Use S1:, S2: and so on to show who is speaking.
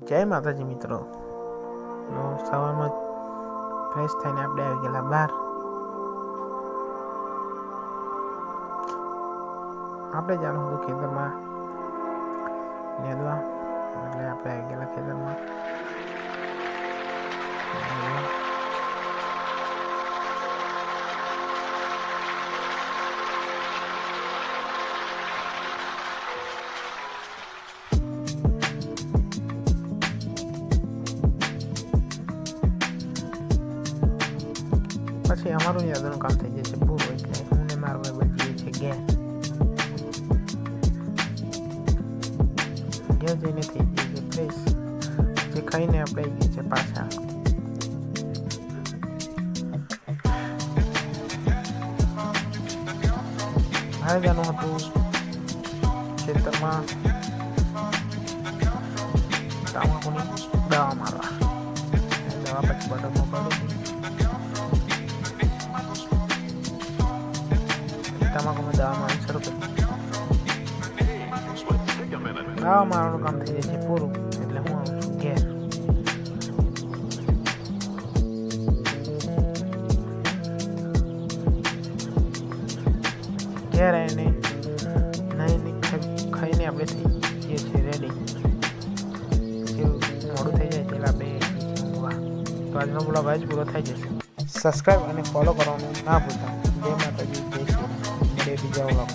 S1: જય માતાજી મિત્રો. સવારમાં ફ્રેશ થઈને આપણે આવી ગયેલા બહાર. આપણે જવાનું હતું ખેતરમાં નેદવા, એટલે આપણે આવી ગયેલા ખેતરમાં. પછી અમારું યાદનું કામ થઈ જશે પૂરું, એટલે હું ને મારા ભાઈ બચીએ છીએ ઘેર જઈને થઈ ગઈ છે ફ્રેશ. જે ખાઈને આપણે આવી ગઈ છે પાછા. બહાર જવાનું હતું ખેતરમાં તમાકુની દવા મારવા. દવા પછી બટનમાં પડી તમાકુમાં દવા મારવાનું શરૂ કર્યું. દવા મારવાનું કામ થઈ જાય છે પૂરું, એટલે હું આવું છું ઘેર. ઘેર આવીને નાઈને ખાઈને આપણે થઈ જઈએ છીએ રેડી. મોડું થઈ જાય છે એટલે આપણે તો આજનો બ્લોગ જ પૂરો થઈ જશે. સબસ્ક્રાઈબ અને ફોલો કરવાનું ના ભૂલતા. જય માતાજી, જય શ્રી રામ. મળીએ બીજા બ્લોગ.